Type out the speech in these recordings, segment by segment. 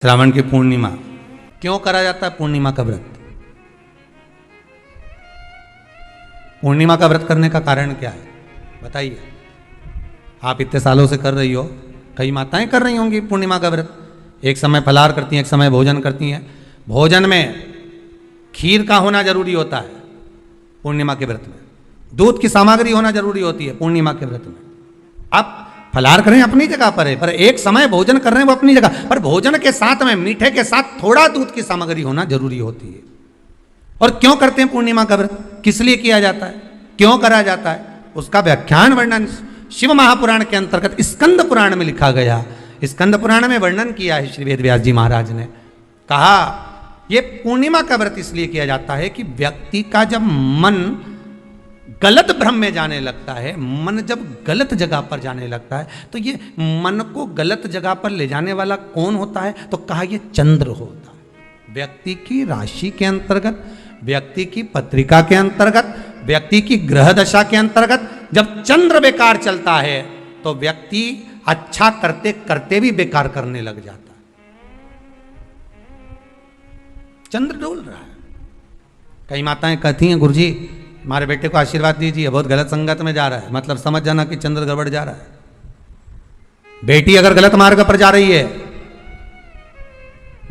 श्रावण की पूर्णिमा क्यों करा जाता है? पूर्णिमा का व्रत। पूर्णिमा का व्रत करने का कारण क्या है बताइए? आप इतने सालों से कर रही हो, कई माताएं कर रही होंगी पूर्णिमा का व्रत। एक समय फलाहार करती हैं, एक समय भोजन करती हैं। भोजन में खीर का होना जरूरी होता है पूर्णिमा के व्रत में। दूध की सामग्री होना जरूरी होती है पूर्णिमा के व्रत में। आप फलाहार करें अपनी जगह पर है, पर एक समय भोजन कर रहे हैं वो अपनी जगह पर। भोजन के साथ में मीठे के साथ थोड़ा दूध की सामग्री होना जरूरी होती है। और क्यों करते हैं पूर्णिमा का व्रत? किस लिए किया जाता है, क्यों करा जाता है? उसका व्याख्यान वर्णन शिव महापुराण के अंतर्गत स्कंद पुराण में लिखा गया। स्कंद पुराण में वर्णन किया है श्री वेद व्यास जी महाराज ने। कहा ये पूर्णिमा का व्रत इसलिए किया जाता है कि व्यक्ति का जब मन गलत भ्रम में जाने लगता है, मन जब गलत जगह पर जाने लगता है, तो ये मन को गलत जगह पर ले जाने वाला कौन होता है? तो कहा ये चंद्र होता है। व्यक्ति की राशि के अंतर्गत, व्यक्ति की पत्रिका के अंतर्गत, व्यक्ति की ग्रह दशा के अंतर्गत जब चंद्र बेकार चलता है तो व्यक्ति अच्छा करते करते भी बेकार करने लग जाता है। चंद्र डोल रहा है। कई माताएं कहती हैं गुरुजी हमारे बेटे को आशीर्वाद दीजिए, बहुत गलत संगत में जा रहा है। मतलब समझ जाना कि चंद्र गड़बड़ जा रहा है। बेटी अगर गलत मार्ग पर जा रही है,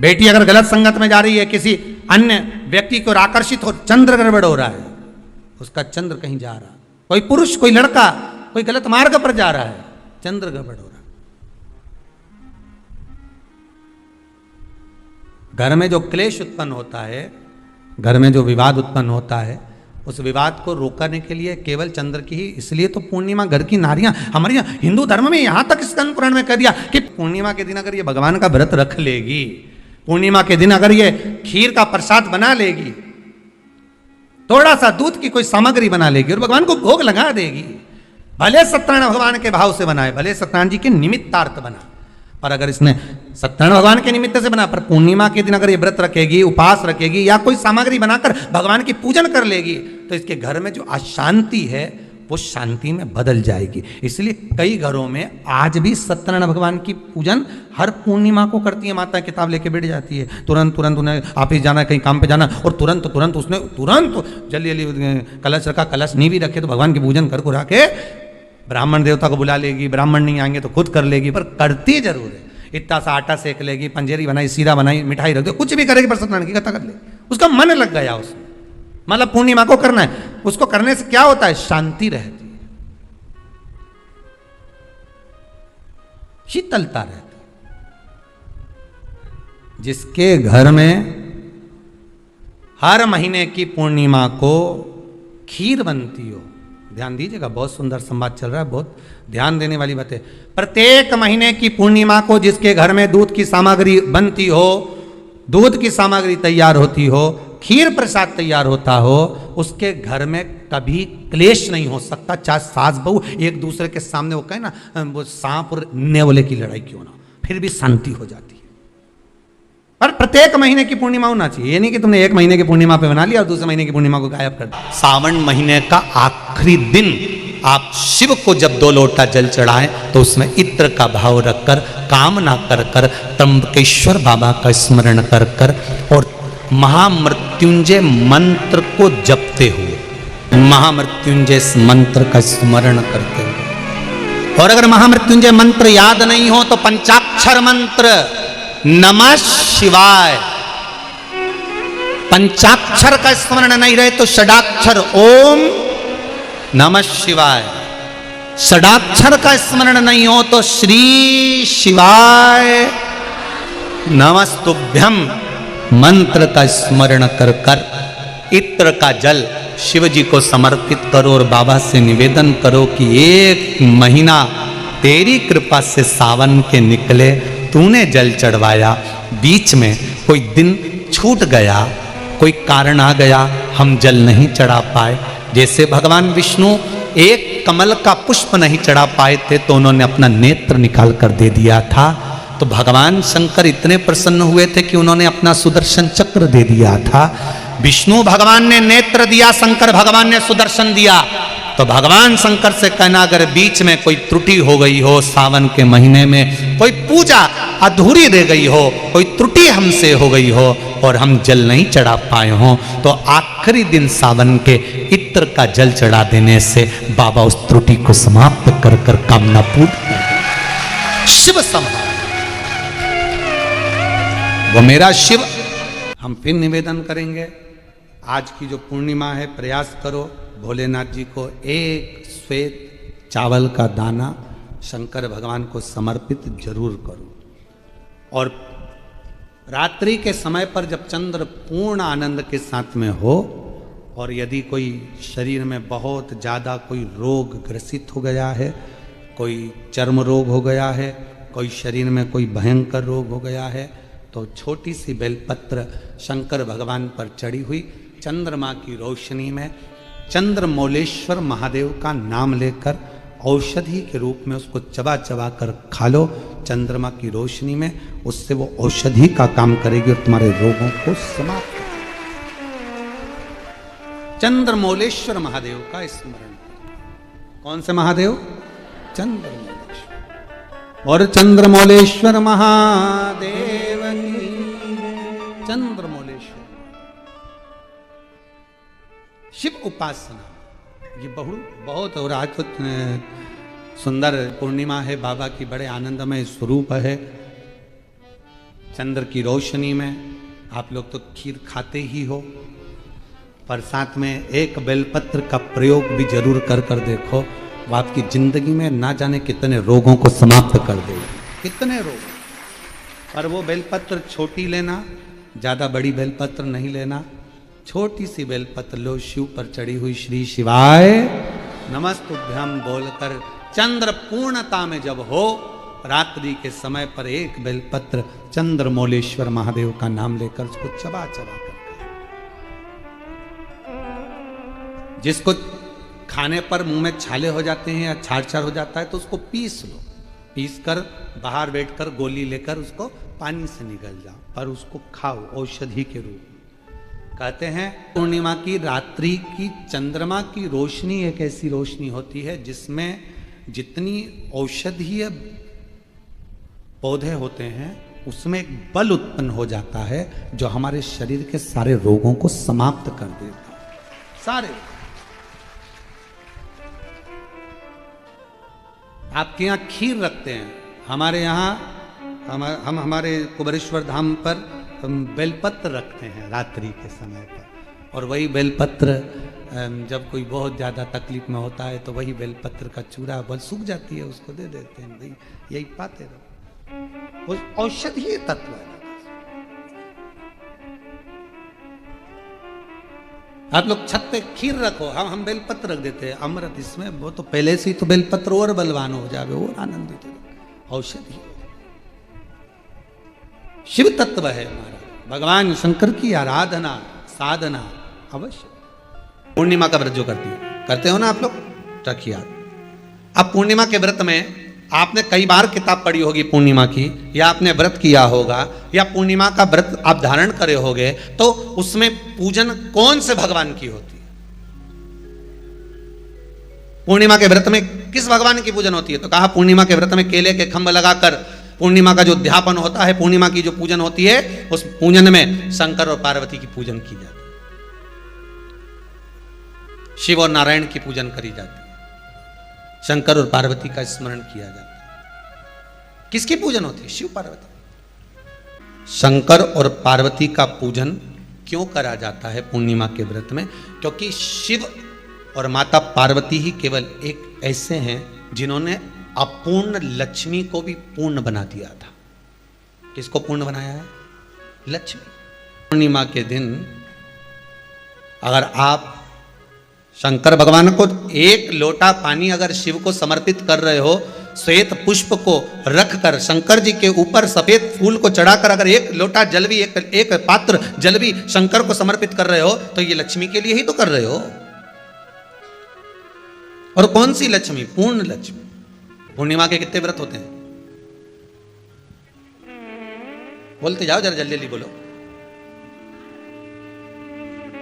बेटी अगर गलत संगत में जा रही है, किसी अन्य व्यक्ति को आकर्षित हो, चंद्र गड़बड़ हो रहा है, उसका चंद्र कहीं जा रहा है। कोई पुरुष, कोई लड़का, कोई गलत मार्ग पर जा रहा है, चंद्र गड़बड़ हो रहा है। घर में जो क्लेश उत्पन्न होता है, घर में जो विवाद उत्पन्न होता है, उस विवाद को रोकने के लिए केवल चंद्र की ही, इसलिए तो पूर्णिमा घर की नारियां हमारे यहाँ हिंदू धर्म में यहां तक स्कंद पुराण में कह दिया कि पूर्णिमा के दिन अगर ये भगवान का व्रत रख लेगी, पूर्णिमा के दिन अगर ये खीर का प्रसाद बना लेगी, थोड़ा सा दूध की कोई सामग्री बना लेगी और भगवान को भोग लगा देगी, भले सत्यनारायण भगवान के भाव से बनाए, भले सत्यनारायण जी के निमित्तार्थ बना, पर अगर इसने सत्यनारायण भगवान के निमित्त से बना, पर पूर्णिमा के दिन अगर ये व्रत रखेगी, उपास रखेगी या कोई सामग्री बनाकर भगवान की पूजन कर लेगी, तो इसके घर में जो अशांति है वो शांति में बदल जाएगी। इसलिए कई घरों में आज भी सत्यनारायण भगवान की पूजन हर पूर्णिमा को करती है। माता किताब लेके बैठ जाती है, तुरंत तुरंत उन्हें ऑफिस जाना है, कहीं काम पे जाना, और तुरंत तुरंत उसने जल्दी जल्दी कलश रखा, कलश नहीं भी रखे तो भगवान की पूजन कर कुरा के ब्राह्मण देवता को बुला लेगी। ब्राह्मण नहीं आएंगे तो खुद कर लेगी, पर करती जरूर है। इतना सा आटा सेक लेगी, पंजेरी बनाई, सीरा बनाई, मिठाई रख दो, कुछ भी करेगी पर सत्यनारायण की कथा कर ले। उसका मन लग गया उसमें, मतलब पूर्णिमा को करना है। उसको करने से क्या होता है? शांति रहती है, शीतलता रहती है। जिसके घर में हर महीने की पूर्णिमा को खीर बनती हो, ध्यान दीजिएगा, बहुत सुंदर संवाद चल रहा है, बहुत ध्यान देने वाली बात है। प्रत्येक महीने की पूर्णिमा को जिसके घर में दूध की सामग्री बनती हो, दूध की सामग्री तैयार होती हो, खीर प्रसाद तैयार होता हो, उसके घर में कभी क्लेश नहीं हो सकता। चाहे सास बहू एक दूसरे के सामने वो कहे ना, वो सांप और नेवले की लड़ाई क्यों ना, फिर भी शांति हो जाती है। पर प्रत्येक महीने की पूर्णिमा होना चाहिए। ये नहीं कि तुमने एक महीने की पूर्णिमा पे बना लिया और दूसरे महीने की पूर्णिमा को गायब कर दिया। सावन महीने का आखिरी दिन आप शिव को जब 2 लोटा जल चढ़ाएं तो उसमें इत्र का भाव रखकर, कामना कर कर, त्र्यंबकेश्वर बाबा का स्मरण कर कर और महामृत्युंजय मंत्र को जपते हुए, महामृत्युंजय मंत्र का स्मरण करते हुए, और अगर महामृत्युंजय मंत्र याद नहीं हो तो पंचाक्षर मंत्र नमः शिवाय, पंचाक्षर का स्मरण नहीं रहे तो षडाक्षर ओम नमः शिवाय, षडाक्षर का स्मरण नहीं हो तो श्री शिवाय नमस्तुभ्यम मंत्र का स्मरण कर कर इत्र का जल शिव जी को समर्पित करो और बाबा से निवेदन करो कि 1 महीना तेरी कृपा से सावन के निकले, तूने जल चढ़वाया, बीच में कोई दिन छूट गया, कोई कारण आ गया, हम जल नहीं चढ़ा पाए। जैसे भगवान विष्णु एक कमल का पुष्प नहीं चढ़ा पाए थे तो उन्होंने अपना नेत्र निकाल कर दे दिया था, तो भगवान शंकर इतने प्रसन्न हुए थे कि उन्होंने अपना सुदर्शन चक्र दे दिया था। विष्णु भगवान ने नेत्र दिया, शंकर भगवान ने सुदर्शन दिया, तो भगवान शंकर से कहना, अगर बीच में कोई त्रुटि हो गई हो, सावन के महीने में कोई पूजा अधूरी रह गई हो, कोई त्रुटि हमसे हो गई हो और हम जल नहीं चढ़ा पाए हो, तो आखिरी दिन सावन के इत्र का जल चढ़ा देने से बाबा उस त्रुटि को समाप्त कर कर कामना पूर्ण कर दें। शिव संभाल वो मेरा शिव। हम फिर निवेदन करेंगे, आज की जो पूर्णिमा है, प्रयास करो भोलेनाथ जी को एक श्वेत चावल का दाना शंकर भगवान को समर्पित जरूर करो। और रात्रि के समय पर जब चंद्र पूर्ण आनंद के साथ में हो, और यदि कोई शरीर में बहुत ज़्यादा कोई रोग ग्रसित हो गया है, कोई चर्म रोग हो गया है, कोई शरीर में कोई भयंकर रोग हो गया है, तो छोटी सी बेलपत्र शंकर भगवान पर चढ़ी हुई चंद्रमा की रोशनी में चंद्रमौलेश्वर महादेव का नाम लेकर औषधि के रूप में उसको चबा चबा कर खा लो चंद्रमा की रोशनी में। उससे वो औषधि का काम करेगी और तुम्हारे रोगों को समाप्त करेगी। चंद्रमौलेश्वर महादेव का स्मरण। कौन से महादेव? चंद्रमौलेश्वर। और चंद्रमौलेश्वर महादेव की चंद्रमौलेश्वर शिव उपासना ये बहुत और आज तो सुंदर पूर्णिमा है, बाबा की बड़े आनंदमय स्वरूप है। चंद्र की रोशनी में आप लोग तो खीर खाते ही हो, पर साथ में एक बेलपत्र का प्रयोग भी जरूर कर कर देखो, वो आपकी जिंदगी में ना जाने कितने रोगों को समाप्त कर देगी, कितने रोग। पर वो बेलपत्र छोटी लेना, ज्यादा बड़ी बेलपत्र नहीं लेना, छोटी सी बेलपत्र लो, शिव पर चढ़ी हुई श्री शिवाय नमस्तुभ्यम बोलकर चंद्र पूर्णता में जब हो, रात्रि के समय पर एक बेलपत्र चंद्रमौलेश्वर महादेव का नाम लेकर उसको चबा चबा कर, जिसको खाने पर मुंह में छाले हो जाते हैं या छार छार हो जाता है तो उसको पीस लो, पीस कर बाहर बैठकर गोली लेकर उसको पानी से निगल जाओ, पर उसको खाओ औषधि के रूप में। कहते हैं पूर्णिमा की रात्रि की चंद्रमा की रोशनी एक ऐसी रोशनी होती है जिसमें जितनी औषधीय पौधे होते हैं उसमें एक बल उत्पन्न हो जाता है जो हमारे शरीर के सारे रोगों को समाप्त कर देता है। सारे आपके यहाँ खीर रखते हैं, हमारे यहाँ हम हमारे कुबेरेश्वर धाम पर बेलपत्र रखते हैं रात्रि के समय पर, और वही बेलपत्र जब कोई बहुत ज़्यादा तकलीफ में होता है तो वही बेलपत्र का चूड़ा बल सूख जाती है उसको दे देते हैं, भाई यही पाते रहो, औषधीय तत्व है। आप लोग छत पे खीर रखो, हम बेलपत्र रख देते हैं, अमृत इसमें, वो तो पहले से ही तो बेलपत्र और बलवान हो जावे और आनंदित हो, औषधि शिव तत्व है हमारा। भगवान शंकर की आराधना साधना अवश्य। पूर्णिमा का व्रत जो करते हो ना आप लोग, रखिए। अब पूर्णिमा के व्रत में आपने कई बार किताब पढ़ी होगी पूर्णिमा की, या आपने व्रत किया होगा, या पूर्णिमा का व्रत आप धारण करे होगे, तो उसमें पूजन कौन से भगवान की होती है? पूर्णिमा के व्रत में किस भगवान की पूजन होती है? तो कहा पूर्णिमा के व्रत में केले के खंभ लगाकर पूर्णिमा का जो अध्यापन होता है, पूर्णिमा की जो पूजन होती है, उस पूजन में शंकर और पार्वती की पूजन की जाती है, शिव और नारायण की पूजन करी जाती है, शंकर और पार्वती का स्मरण किया जाता है। किसकी पूजन होती है? शिव पार्वती। शंकर और पार्वती का पूजन क्यों करा जाता है पूर्णिमा के व्रत में? क्योंकि शिव और माता पार्वती ही केवल एक ऐसे हैं जिन्होंने अपूर्ण लक्ष्मी को भी पूर्ण बना दिया था। किसको पूर्ण बनाया है? लक्ष्मी। पूर्णिमा के दिन अगर आप शंकर भगवान को एक लोटा पानी अगर शिव को समर्पित कर रहे हो, श्वेत पुष्प को रखकर शंकर जी के ऊपर सफेद फूल को चढ़ाकर अगर एक लोटा जल भी, एक पात्र जल भी शंकर को समर्पित कर रहे हो, तो ये लक्ष्मी के लिए ही तो कर रहे हो। और कौन सी लक्ष्मी? पूर्ण लक्ष्मी। पूर्णिमा के कितने व्रत होते हैं? बोलते जाओ, जरा जल्दी जल्दी बोलो।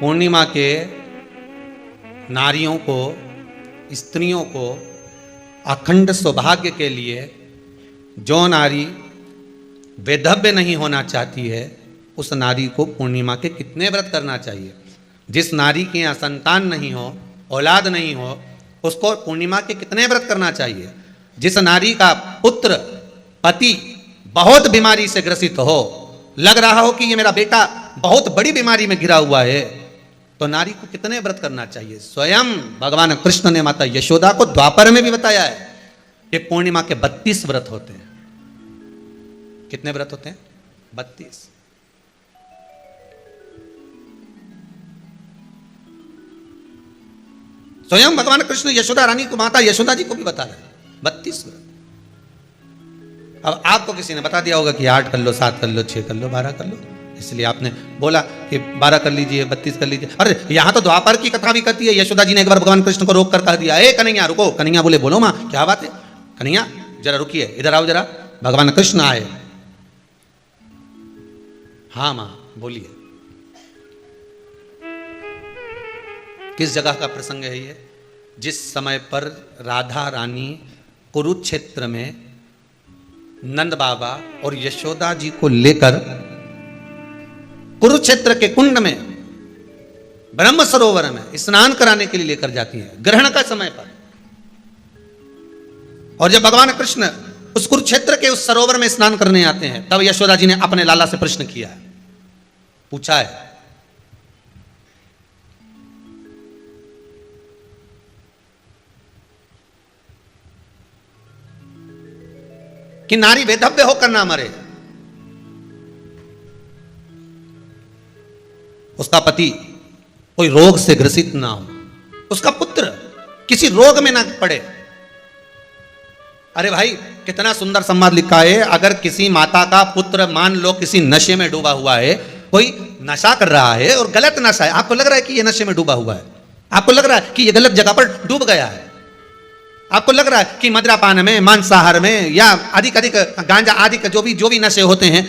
पूर्णिमा के नारियों को स्त्रियों को अखंड सौभाग्य के लिए जो नारी वैधव्य नहीं होना चाहती है उस नारी को पूर्णिमा के कितने व्रत करना चाहिए। जिस नारी के यहाँ संतान नहीं हो, औलाद नहीं हो, उसको पूर्णिमा के कितने व्रत करना चाहिए। जिस नारी का पुत्र पति बहुत बीमारी से ग्रसित हो, लग रहा हो कि ये मेरा बेटा बहुत बड़ी बीमारी में घिरा हुआ है, तो नारी को कितने व्रत करना चाहिए। स्वयं भगवान कृष्ण ने माता यशोदा को द्वापर में भी बताया है कि पूर्णिमा के 32 व्रत होते हैं। कितने व्रत होते हैं? 32। स्वयं भगवान कृष्ण यशोदा रानी को, माता यशोदा जी को भी बता रहे हैं 32 व्रत। अब आपको किसी ने बता दिया होगा कि 8 कर लो, 7 कर लो, 6 कर लो, 12 कर लो, इसलिए आपने बोला कि 12 कर लीजिए, 32 कर लीजिए। अरे यहां तो द्वापर की कथा भी कहती है। यशोदा जी ने एक बार भगवान कृष्ण को रोक कर कह दिया, ए कन्हैया रुको। कन्हैया बोले, बोलो मां क्या बात है। कन्हैया जरा रुकिए, इधर आओ जरा। भगवान कृष्ण आए। हाँ मां बोलिए। किस जगह का प्रसंग है ये? जिस समय पर राधा रानी कुरुक्षेत्र में नंद बाबा और यशोदा जी को लेकर कुरुक्षेत्र के कुंड में, ब्रह्म सरोवर में स्नान कराने के लिए लेकर जाती है, ग्रहण का समय पर। और जब भगवान कृष्ण उस कुरुक्षेत्र के उस सरोवर में स्नान करने आते हैं, तब यशोदा जी ने अपने लाला से प्रश्न किया है, पूछा है कि नारी वेधव्य होकर ना मरे। उसका पति कोई रोग से ग्रसित ना हो, उसका पुत्र किसी रोग में ना पड़े। अरे भाई कितना सुंदर संवाद लिखा है। अगर किसी माता का पुत्र मान लो किसी नशे में डूबा हुआ है, कोई नशा कर रहा है और गलत नशा है, आपको लग रहा है कि ये नशे में डूबा हुआ है, आपको लग रहा है कि ये गलत जगह पर डूब गया है, आपको लग रहा है कि मदिरापान में, मांसाहार में या अधिक गांजा आदि का जो भी नशे होते हैं,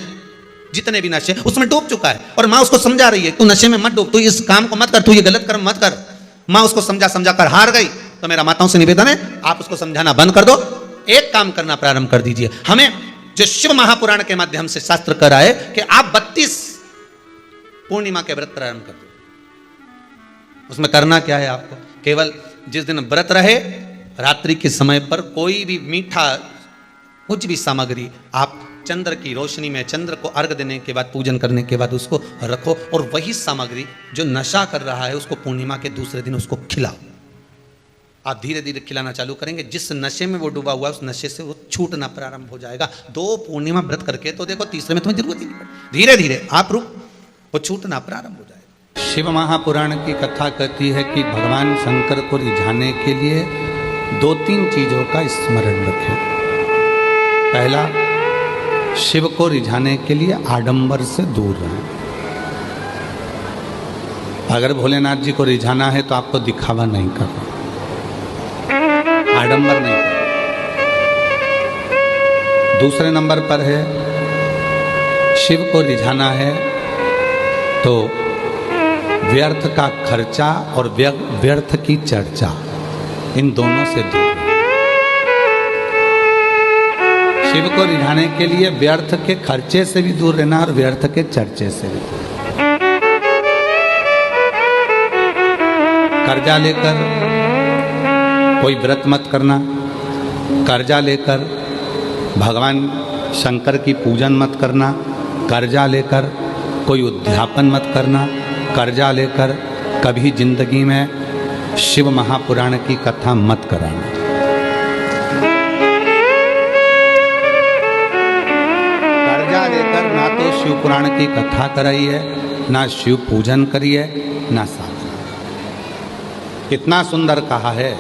जितने भी नशे, उसमें डूब चुका है। और माँ उसको समझा रही है, तू नशे में मत डूब, तू इस काम को मत कर, तू ये गलत कर्म मत कर। माँ उसको समझा कर हार गई। तो मेरा माताओं से निवेदन है, आप उसको समझाना बंद कर दो, एक काम करना प्रारंभ कर दीजिए। हमें जो शिव महापुराण के माध्यम से शास्त्र कर रहा है कि आप 32 पूर्णिमा के व्रत प्रारंभ कर दो। उसमें करना क्या है आपको? केवल जिस दिन व्रत रहे, रात्रि के समय पर कोई भी मीठा कुछ भी सामग्री आप चंद्र की रोशनी में, चंद्र को अर्घ देने के बाद, पूजन करने के बाद उसको रखो, और वही सामग्री जो नशा कर रहा है उसको पूर्णिमा के दूसरे दिन उसको खिलाओ। आप धीरे धीरे खिलाना चालू करेंगे, जिस नशे में वो डूबा हुआ है उस नशे से वो छूटना प्रारंभ हो जाएगा। 2 पूर्णिमा व्रत करके तो देखो, तीसरे में तुम्हें जरूरत ही नहीं पड़ेगी। धीरे धीरे आप रुक, वो छूटना प्रारंभ हो जाएगा। शिव महापुराण की कथा कहती है कि भगवान शंकर को रिझाने के लिए 2-3 चीजों का स्मरण रखें। पहला, शिव को रिझाने के लिए आडंबर से दूर रहें। अगर भोलेनाथ जी को रिझाना है तो आपको दिखावा नहीं करना, आडंबर नहीं करना। दूसरे नंबर पर है, शिव को रिझाना है तो व्यर्थ का खर्चा और व्यर्थ की चर्चा, इन दोनों से दूर। शिव को रिझाने के लिए व्यर्थ के खर्चे से भी दूर रहना और व्यर्थ के चर्चे से भी। कर्जा लेकर कोई व्रत मत करना, कर्जा लेकर भगवान शंकर की पूजन मत करना, कर्जा लेकर कोई उद्यापन मत करना, कर्जा लेकर कभी जिंदगी में शिव महापुराण की कथा मत कराना। कर्जा लेकर ना तो शिव पुराण की कथा कराइए, ना शिव पूजन करिए, ना साधना। कितना सुंदर कहा है।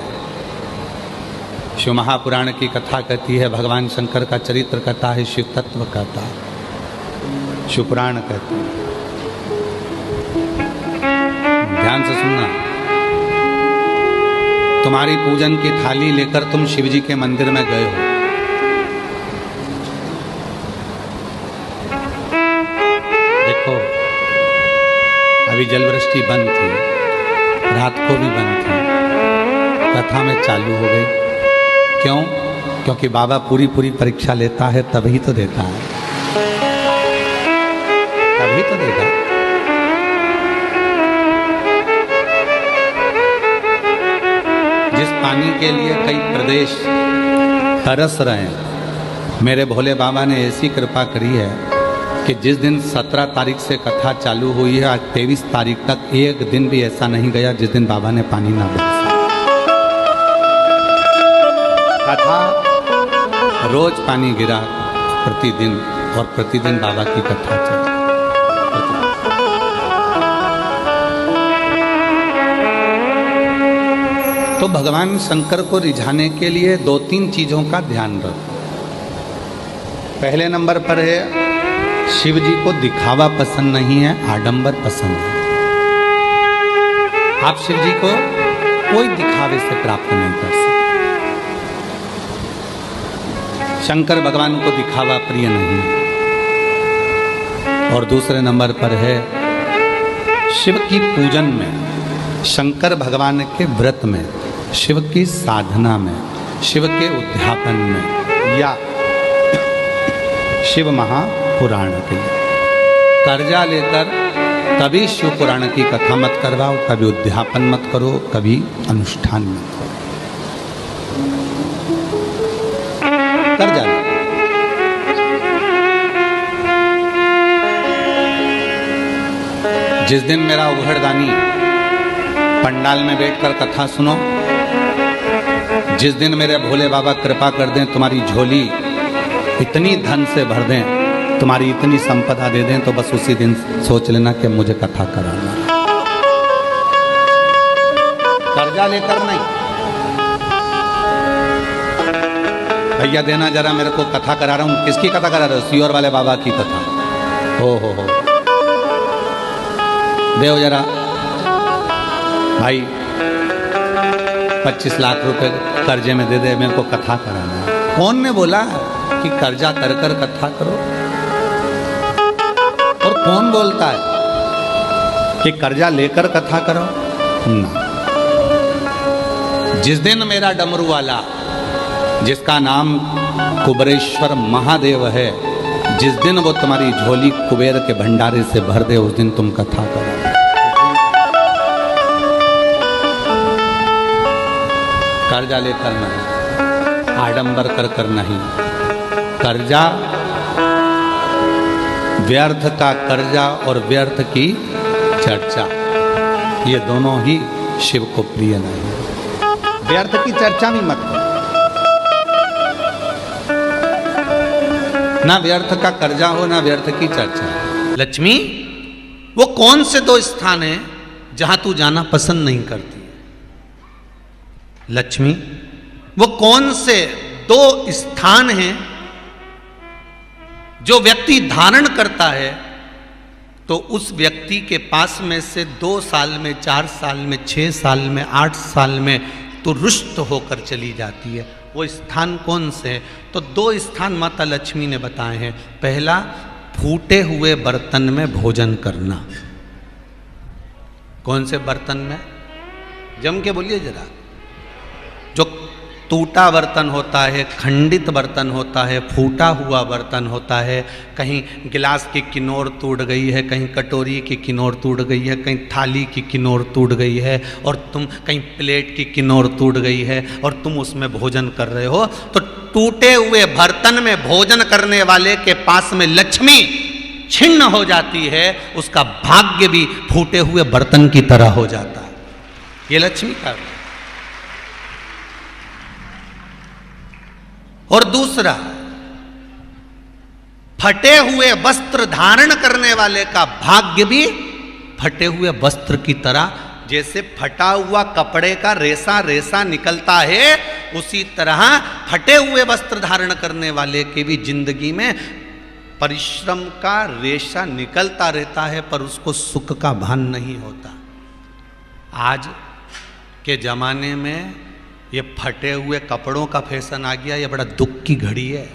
शिव महापुराण की कथा कहती है, भगवान शंकर का चरित्र कहता है, शिव तत्व कहता है, शिव पुराण कहता है। ध्यान से सुनना। तुम्हारी पूजन की थाली लेकर तुम शिवजी के मंदिर में गए हो, देखो अभी जलवृष्टि बंद थी, रात को भी बंद थी, कथा में चालू हो गई। क्यों? क्योंकि बाबा पूरी पूरी परीक्षा लेता है, तभी तो देता है, तभी तो देता है। जिस पानी के लिए कई प्रदेश तरस रहे हैं, मेरे भोले बाबा ने ऐसी कृपा करी है कि जिस दिन 17 तारीख से कथा चालू हुई है, आज 23 तारीख तक एक दिन भी ऐसा नहीं गया जिस दिन बाबा ने पानी ना बरसा। कथा रोज पानी गिरा प्रतिदिन, और प्रतिदिन बाबा की कथा चली। तो भगवान शंकर को रिझाने के लिए 2-3 चीजों का ध्यान रखो। पहले नंबर पर है, शिव जी को दिखावा पसंद नहीं है, आडंबर पसंद है। आप शिव जी को कोई दिखावे से प्राप्त नहीं कर सकते। शंकर भगवान को दिखावा प्रिय नहीं है। और दूसरे नंबर पर है, शिव की पूजन में, शंकर भगवान के व्रत में, शिव की साधना में, शिव के उद्यापन में, या शिव महापुराण के लिए कर्जा लेकर कभी शिव पुराण की कथा मत करवाओ, कभी उद्यापन मत करो, कभी अनुष्ठान मत करो। कर्जा लो। जिस दिन मेरा उघड़दानी पंडाल में बैठकर कथा सुनो, जिस दिन मेरे भोले बाबा कृपा कर दें, तुम्हारी झोली इतनी धन से भर दें, तुम्हारी इतनी संपदा दे दें, तो बस उसी दिन सोच लेना कि मुझे कथा कराना। कर्जा लेकर नहीं, भैया देना जरा, मेरे को कथा करा रहा हूं। किसकी कथा करा रहे हो? सियोर वाले बाबा की कथा। हो देव जरा भाई, 25 लाख रुपए कर्जे में दे दे, मेरे को कथा कराना है। कौन ने बोला कि कर्जा कर कर कथा करो? और कौन बोलता है कि कर्जा लेकर कथा करो? ना। जिस दिन मेरा डमरू वाला, जिसका नाम कुबेरेश्वर महादेव है, जिस दिन वो तुम्हारी झोली कुबेर के भंडारे से भर दे, उस दिन तुम कथा करो। कर्जा लेकर नहीं, आडंबर कर कर नहीं। कर्जा, व्यर्थ का कर्जा और व्यर्थ की चर्चा, ये दोनों ही शिव को प्रिय नहीं है। व्यर्थ की चर्चा भी मत करो, ना व्यर्थ का कर्जा हो, ना व्यर्थ की चर्चा। लक्ष्मी, वो कौन से 2 स्थान हैं जहां तू जाना पसंद नहीं करती? लक्ष्मी, वो कौन से 2 स्थान हैं जो व्यक्ति धारण करता है तो उस व्यक्ति के पास में से 2 साल में, 4 साल में, 6 साल में, 8 साल में तो रुष्ट होकर चली जाती है? वो स्थान कौन से हैं? तो 2 स्थान माता लक्ष्मी ने बताए हैं। पहला, फूटे हुए बर्तन में भोजन करना। कौन से बर्तन में? जम के बोलिए जरा। जो टूटा बर्तन होता है, खंडित बर्तन होता है, फूटा हुआ बर्तन होता है, कहीं गिलास की किनोर टूट गई है, कहीं कटोरी की किनोर टूट गई है, कहीं थाली की किनोर टूट गई है, और तुम कहीं प्लेट की किनोर टूट गई है और तुम उसमें भोजन कर रहे हो, तो टूटे हुए बर्तन में भोजन करने वाले के पास में लक्ष्मी छिन्न हो जाती है, उसका भाग्य भी फूटे हुए बर्तन की तरह हो जाता है। ये लक्ष्मी का। और दूसरा, फटे हुए वस्त्र धारण करने वाले का भाग्य भी फटे हुए वस्त्र की तरह, जैसे फटा हुआ कपड़े का रेसा रेसा निकलता है, उसी तरह फटे हुए वस्त्र धारण करने वाले की भी जिंदगी में परिश्रम का रेशा निकलता रहता है, पर उसको सुख का भान नहीं होता। आज के जमाने में ये फटे हुए कपड़ों का फैशन आ गया, ये बड़ा दुख की घड़ी है।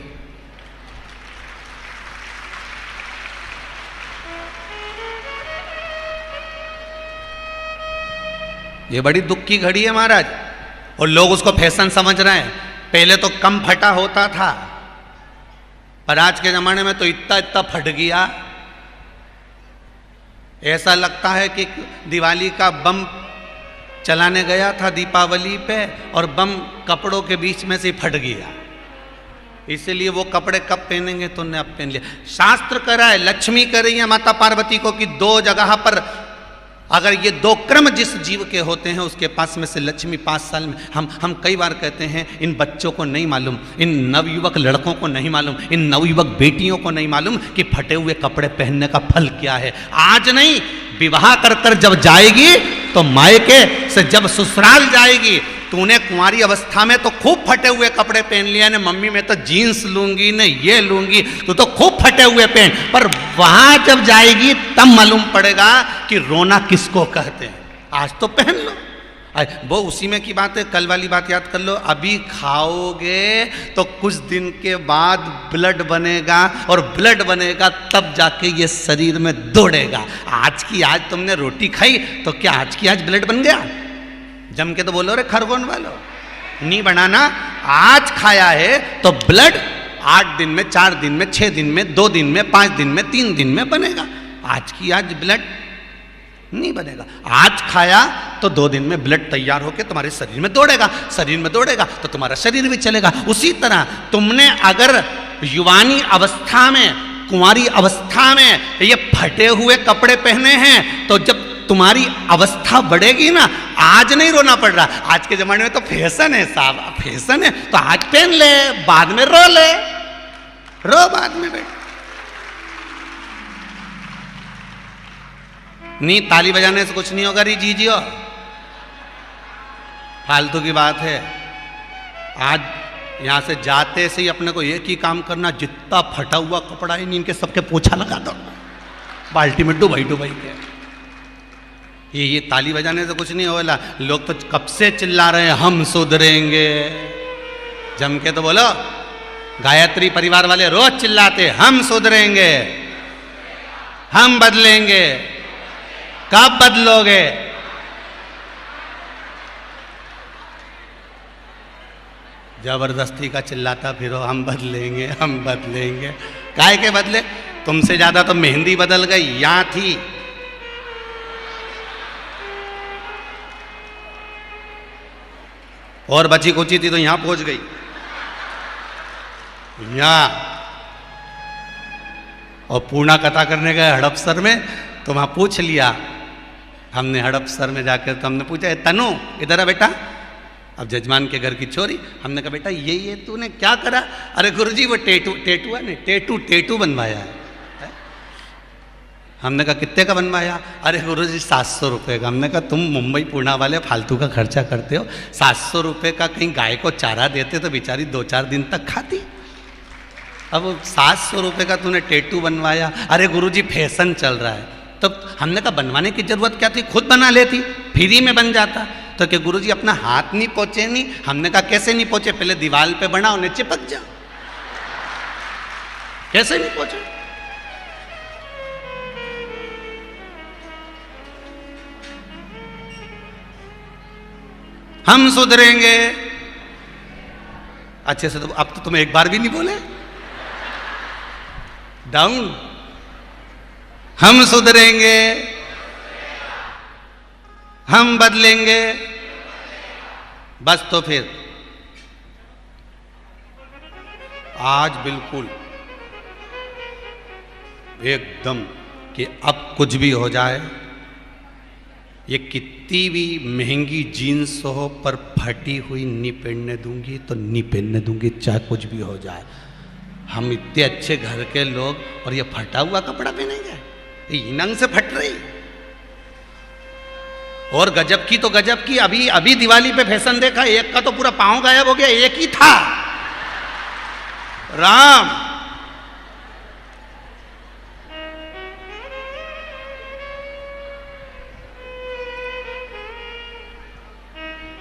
ये बड़ी दुख की घड़ी है महाराज। और लोग उसको फैशन समझ रहे हैं। पहले तो कम फटा होता था, पर आज के जमाने में तो इतना इतना फट गया, ऐसा लगता है कि दिवाली का बम चलाने गया था दीपावली पे और बम कपड़ों के बीच में से फट गया। इसलिए वो कपड़े कब पहनेंगे तो ने अब पहन लिया। शास्त्र कह रहा है, लक्ष्मी कह रही है माता पार्वती को कि दो जगह पर अगर ये दो क्रम जिस जीव के होते हैं उसके पास में से लक्ष्मी 5 साल में। हम कई बार कहते हैं इन बच्चों को नहीं मालूम, इन नवयुवक लड़कों को नहीं मालूम, इन नवयुवक बेटियों को नहीं मालूम कि फटे हुए कपड़े पहनने का फल क्या है। आज नहीं, विवाह कर कर जब जाएगी तो मायके से जब ससुराल जाएगी, तूने कुंवारी अवस्था में तो खूब फटे हुए कपड़े पहन लिया ने, मम्मी मैं तो जीन्स लूंगी ने ये लूंगी, तू तो खूब फटे हुए पहन, पर वहां जब जाएगी तब मालूम पड़ेगा कि रोना किसको कहते हैं। आज तो पहन लो, वो उसी में की बात है। कल वाली बात याद कर लो, अभी खाओगे तो कुछ दिन के बाद ब्लड बनेगा और ब्लड बनेगा तब जाके ये शरीर में दौड़ेगा। आज की आज तुमने रोटी खाई तो क्या आज की आज ब्लड बन गया? जम के तो बोलो रे खरगोन वालो, नहीं बनाना। आज खाया है तो ब्लड 8 दिन में, 4 दिन में, 6 दिन में, 2 दिन में, 5 दिन में, 3 दिन में बनेगा। आज की आज ब्लड नहीं बनेगा। आज खाया तो 2 दिन में ब्लड तैयार होकर तुम्हारे शरीर में दौड़ेगा, शरीर में दौड़ेगा तो तुम्हारा शरीर भी चलेगा। उसी तरह तुमने अगर युवानी अवस्था में, कुंवारी अवस्था में ये फटे हुए कपड़े पहने हैं तो जब तुम्हारी अवस्था बढ़ेगी ना, आज नहीं रोना पड़ रहा। आज के जमाने में तो फैशन है साहब, फैशन है तो आज पहन ले, बाद में रो ले, रो बाद में बैठ। नहीं, ताली बजाने से कुछ नहीं होगा री जीजियो, फालतू की बात है। आज यहां से जाते से ही अपने को एक ही काम करना, जितना फटा हुआ कपड़ा है इनके सबके पोछा लगा दो, बाल्टी में डुबाई डुबाई के। ये ताली बजाने से कुछ नहीं होगा। लोग तो कब से चिल्ला रहे हैं हम सुधरेंगे, जम के तो बोलो। गायत्री परिवार वाले रोज चिल्लाते हम सुधरेंगे, हम बदलेंगे। कब बदलोगे? जबरदस्ती का चिल्लाता फिरो हम बदलेंगे, हम बदलेंगे। काहे के बदले? तुमसे ज्यादा तो मेहंदी बदल गई, यहां थी। और बची कुची थी तो यहां पहुंच गई। यहां और पूर्णा कथा करने गए हड़पसर में तो वहां पूछ लिया हमने, हड़पसर में जाकर तो हमने पूछा तनु इधर आ बेटा, अब जजमान के घर की छोरी। हमने कहा बेटा ये तूने क्या करा? अरे गुरुजी वो टेटू है ना, टेटू बनवाया है। हमने कहा कितने का बनवाया? अरे गुरुजी 700 रुपये का। हमने कहा तुम मुंबई पूना वाले फालतू का खर्चा करते हो, 700 रुपये का कहीं गाय को चारा देते तो बेचारी 2-4 दिन तक खाती। अब 700 रुपये का तूने टेटू बनवाया। अरे गुरुजी फैशन चल रहा है। तो हमने कहा बनवाने की जरूरत क्या थी, खुद बना लेती, फ्री में बन जाता। तो क्या गुरुजी अपना हाथ नहीं पहुंचे? नहीं। हमने कहा कैसे नहीं पहुंचे? पहले दीवार पे बनाओ, उन्हें चिपक जाओ। कैसे नहीं पहुंचे? हम सुधरेंगे। अच्छे से तो अब तो तुम एक बार भी नहीं बोले। डाउन। हम सुधरेंगे, हम बदलेंगे। बस तो फिर आज बिल्कुल एकदम कि अब कुछ भी हो जाए, ये कितनी भी महंगी जीन्स हो पर फटी हुई नहीं पहनने दूंगी तो नहीं पहनने दूंगी, चाहे कुछ भी हो जाए। हम इतने अच्छे घर के लोग और ये फटा हुआ कपड़ा पहनेंगे? ये नंग से फट रही। और गजब की तो गजब की, अभी दिवाली पे फैशन देखा, एक का तो पूरा पांव गायब हो गया, एक ही था। राम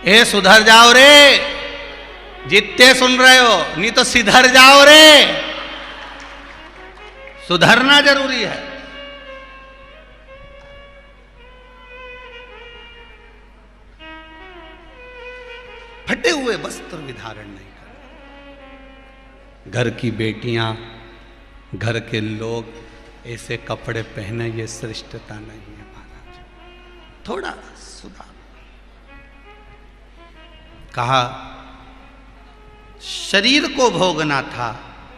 ए सुधर जाओ रे, जितने सुन रहे हो, नहीं तो सिधर जाओ रे। सुधरना जरूरी है। फटे हुए वस्त्र भी धारण नहीं करना। घर की बेटियां, घर के लोग ऐसे कपड़े पहने, ये श्रेष्ठता नहीं है महाराज। थोड़ा सुधार। कहा शरीर को भोगना था,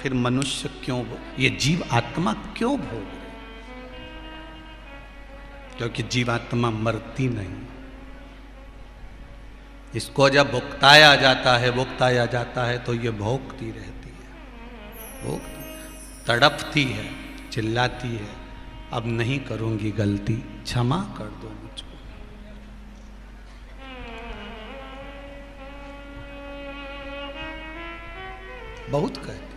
फिर मनुष्य क्यों ये जीव आत्मा क्यों भोग रहे? क्योंकि जीवात्मा मरती नहीं। इसको जब भुगताया जाता है तो ये भोगती रहती है, तड़पती है, चिल्लाती है, अब नहीं करूंगी गलती, क्षमा कर दो मुझको। बहुत कहते